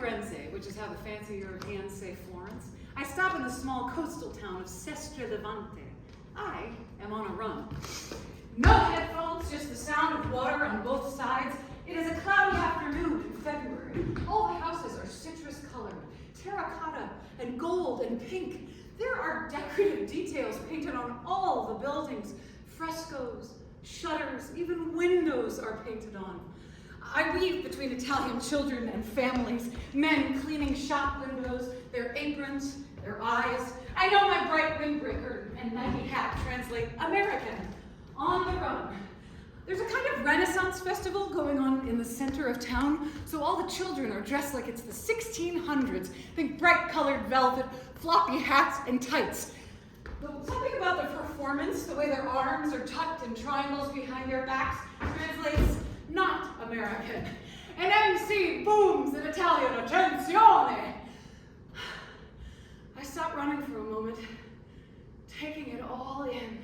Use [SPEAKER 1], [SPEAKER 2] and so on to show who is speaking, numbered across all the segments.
[SPEAKER 1] Firenze, which is how the fancy Europeans say Florence, I stop in the small coastal town of Sestra Levante. I am on a run. No headphones, just the sound of water on both sides. It is a cloudy afternoon in February. All the houses are citrus colored, terracotta and gold and pink. There are decorative details painted on all the buildings. Frescoes, shutters, even windows are painted on. I weave between Italian children and families, men cleaning shop windows, their aprons, their eyes. I know my bright windbreaker and Nike hat translate American, on the run. There's a kind of Renaissance festival going on in the center of town, so all the children are dressed like it's the 1600s. Think bright colored velvet, floppy hats, and tights. But something about the performance, the way their arms are tucked in triangles behind their backs, translates not American. An MC booms in Italian, attenzione! I stop running for a moment, taking it all in.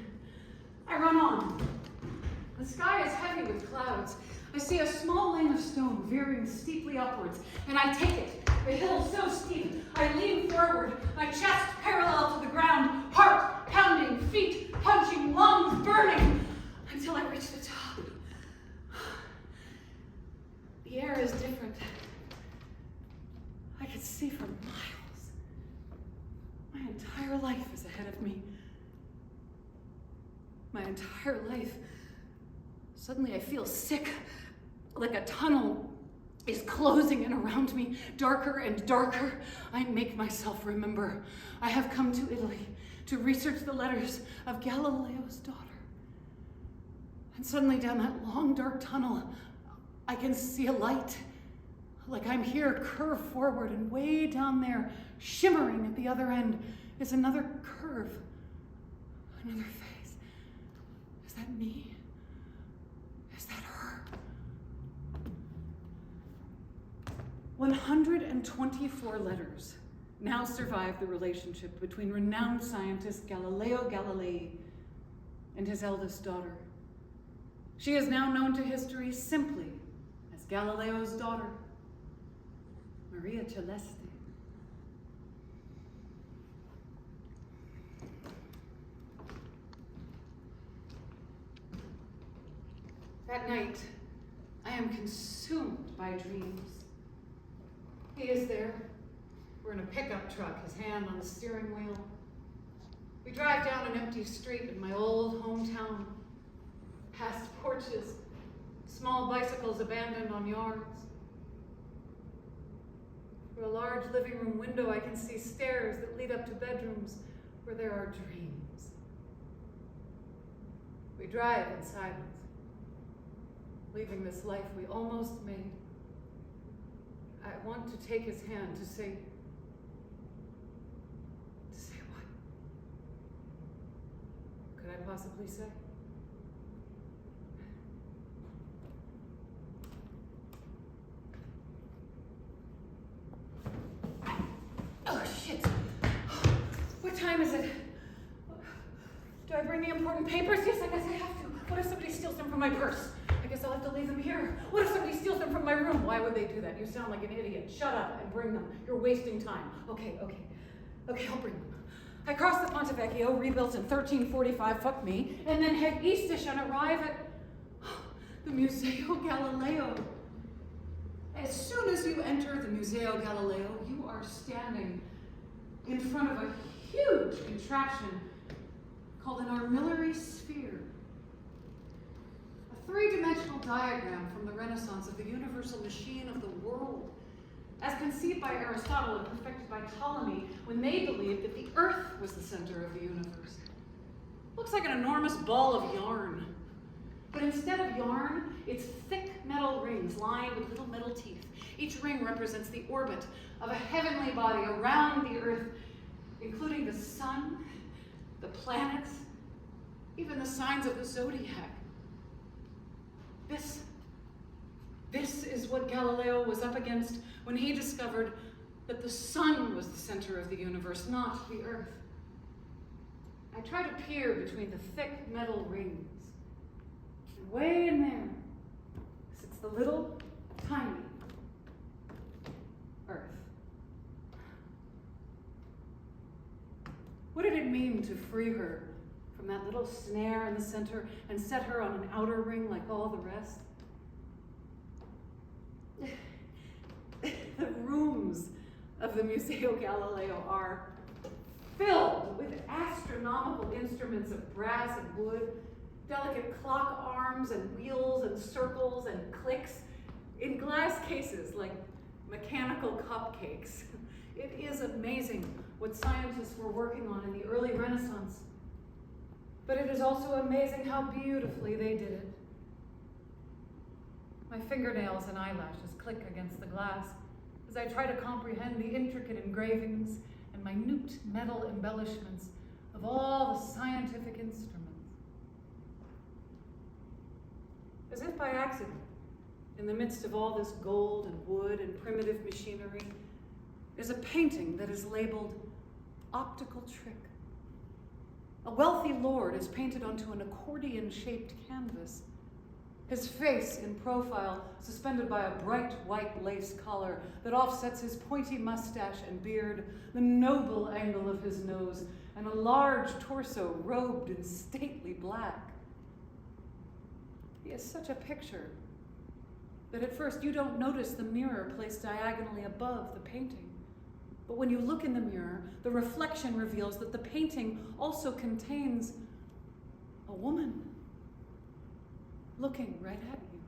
[SPEAKER 1] I run on. The sky is heavy with clouds. I see a small lane of stone veering steeply upwards, and I take it. The hill so steep, I lean forward, my chest parallel to the ground, heart pounding, feet punching, lungs burning, until I reach the top. The air is different. I can see for miles. My entire life is ahead of me. My entire life. Suddenly I feel sick, like a tunnel is closing in around me, darker and darker. I make myself remember. I have come to Italy to research the letters of Galileo's daughter. And suddenly down that long, dark tunnel, I can see a light. Like I'm here, curved forward, and way down there, shimmering at the other end, is another curve, another face. Is that me? Is that her? 124 letters now survive the relationship between renowned scientist Galileo Galilei and his eldest daughter. She is now known to history simply as Galileo's daughter, Maria Celeste. That night, I am consumed by dreams. He is there. We're in a pickup truck, his hand on the steering wheel. We drive down an empty street in my old hometown, past porches, small bicycles abandoned on yards. Through a large living room window, I can see stairs that lead up to bedrooms where there are dreams. We drive in silence, leaving this life we almost made. I want to take his hand to say what? Could I possibly say? Oh, shit. What time is it? Do I bring the important papers? Yes, I guess I have to. What if somebody steals them from my purse? I guess I'll have to leave them here. What if somebody steals them from my room? Why would they do that? You sound like an idiot. Shut up and bring them. You're wasting time. Okay, I'll bring them. I cross the Ponte Vecchio, rebuilt in 1345, fuck me, and then head eastish and arrive at the Museo Galileo. As soon as you enter the Museo Galileo, you are standing in front of a huge contraption called an armillary sphere. A three-dimensional diagram from the Renaissance of the universal machine of the world, as conceived by Aristotle and perfected by Ptolemy when they believed that the Earth was the center of the universe. Looks like an enormous ball of yarn. But instead of yarn, it's thick metal rings lined with little metal teeth. Each ring represents the orbit of a heavenly body around the Earth, including the sun, the planets, even the signs of the zodiac. This is what Galileo was up against when he discovered that the sun was the center of the universe, not the Earth. I try to peer between the thick metal rings. And way in there sits the little, tiny Earth. mean to free her from that little snare in the center and set her on an outer ring like all the rest? The rooms of the Museo Galileo are filled with astronomical instruments of brass and wood, delicate clock arms and wheels and circles and clicks in glass cases like mechanical cupcakes. It is amazing what scientists were working on in the early Renaissance. But it is also amazing how beautifully they did it. My fingernails and eyelashes click against the glass as I try to comprehend the intricate engravings and minute metal embellishments of all the scientific instruments. As if by accident, in the midst of all this gold and wood and primitive machinery, is a painting that is labeled Optical Trick. A wealthy lord is painted onto an accordion-shaped canvas, his face in profile suspended by a bright white lace collar that offsets his pointy mustache and beard, the noble angle of his nose, and a large torso robed in stately black. He is such a picture that at first you don't notice the mirror placed diagonally above the painting. But when you look in the mirror, the reflection reveals that the painting also contains a woman looking right at you.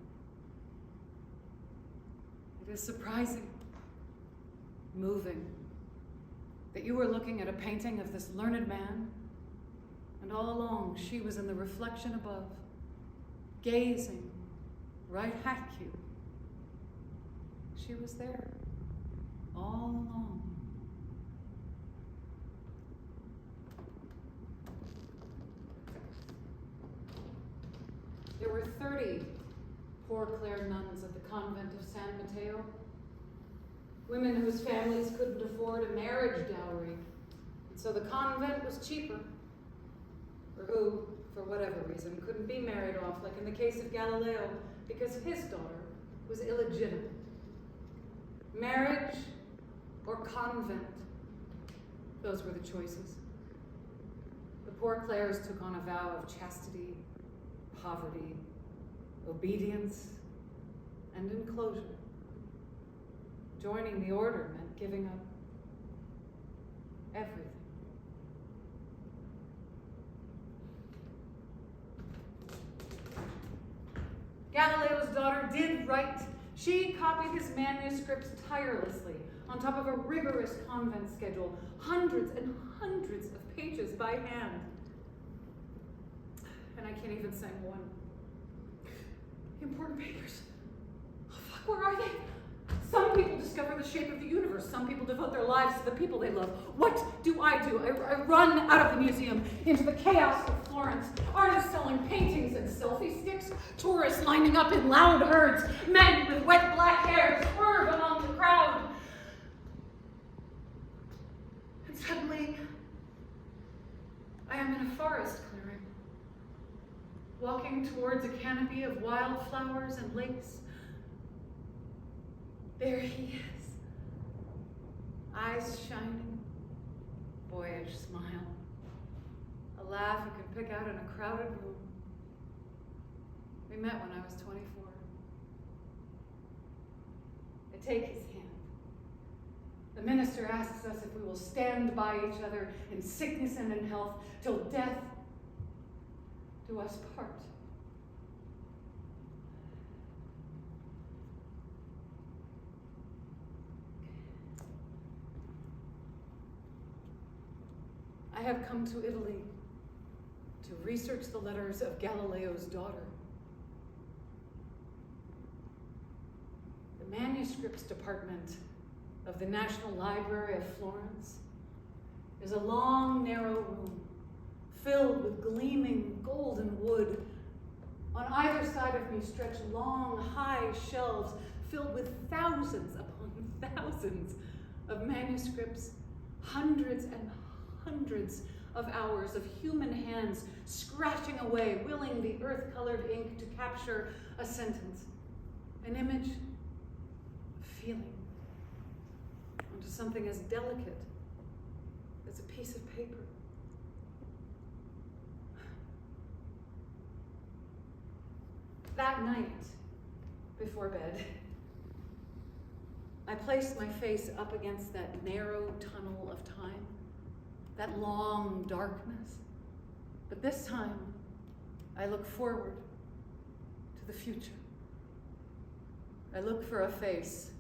[SPEAKER 1] It is surprising, moving, that you were looking at a painting of this learned man, and all along she was in the reflection above, gazing right at you. She was there all along. There were 30 Poor Clare nuns at the convent of San Mateo, women whose families couldn't afford a marriage dowry, and so the convent was cheaper, or who, for whatever reason, couldn't be married off, like in the case of Galileo, because his daughter was illegitimate. Marriage or convent, those were the choices. The Poor Clares took on a vow of chastity, poverty, obedience, and enclosure. Joining the order meant giving up everything. Galileo's daughter did write. She copied his manuscripts tirelessly on top of a rigorous convent schedule, hundreds and hundreds of pages by hand. And I can't even sing one. Important papers. Oh, fuck, where are they? Some people discover the shape of the universe. Some people devote their lives to the people they love. What do? I run out of the museum into the chaos of Florence. Artists selling paintings and selfie sticks. Tourists lining up in loud herds. Men with wet black hair swerve among the crowd. And suddenly, I am in a forest clearing, walking towards a canopy of wildflowers and lakes. There he is, eyes shining, boyish smile, a laugh you can pick out in a crowded room. We met when I was 24. I take his hand. The minister asks us if we will stand by each other in sickness and in health till death do us part. I have come to Italy to research the letters of Galileo's daughter. The manuscripts department of the National Library of Florence is a long, narrow room filled with gleaming golden wood. On either side of me stretch long, high shelves filled with thousands upon thousands of manuscripts, hundreds and hundreds of hours of human hands scratching away, willing the earth-colored ink to capture a sentence, an image, a feeling, onto something as delicate as a piece of paper. That night, before bed, I placed my face up against that narrow tunnel of time, that long darkness. But this time, I look forward to the future. I look for a face.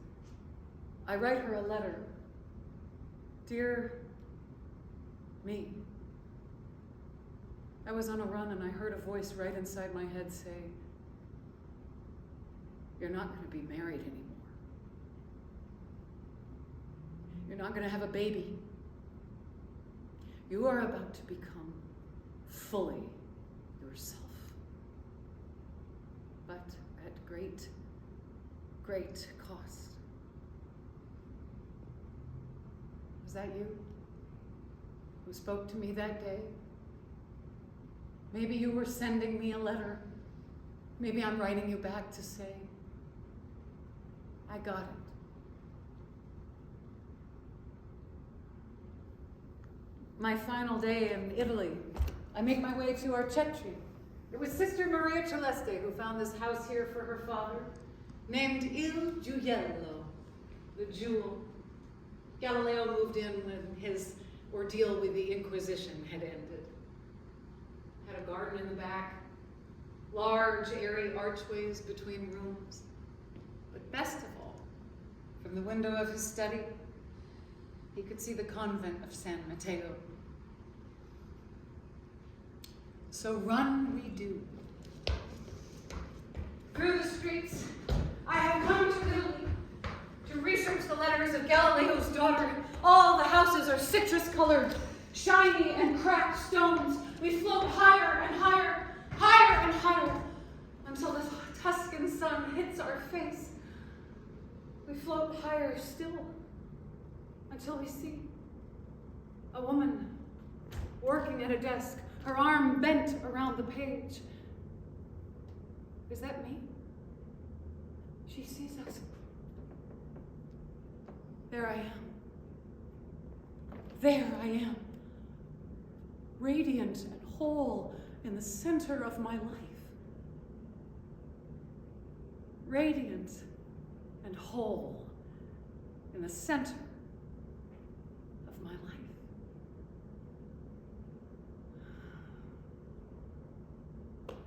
[SPEAKER 1] I write her a letter. Dear me. I was on a run and I heard a voice right inside my head say, you're not going to be married anymore. You're not going to have a baby. You are about to become fully yourself. But at great, great cost. Was that you who spoke to me that day? Maybe you were sending me a letter. Maybe I'm writing you back to say, I got it. My final day in Italy, I make my way to Arcetri. It was Sister Maria Celeste who found this house here for her father, named Il Gioiello, the jewel. Galileo moved in when his ordeal with the Inquisition had ended. Had a garden in the back, large, airy archways between rooms. But best of all, from the window of his study, he could see the convent of San Matteo. So run we do. Through the streets, I have come to Italy to research the letters of Galileo's daughter. All the houses are citrus-colored, shiny and cracked stones. We float higher and higher, higher and higher, until the Tuscan sun hits our face. We float higher still, until we see a woman working at a desk, her arm bent around the page. Is that me? She sees us. There I am. There I am. Radiant and whole in the center of my life. Radiant and whole in the center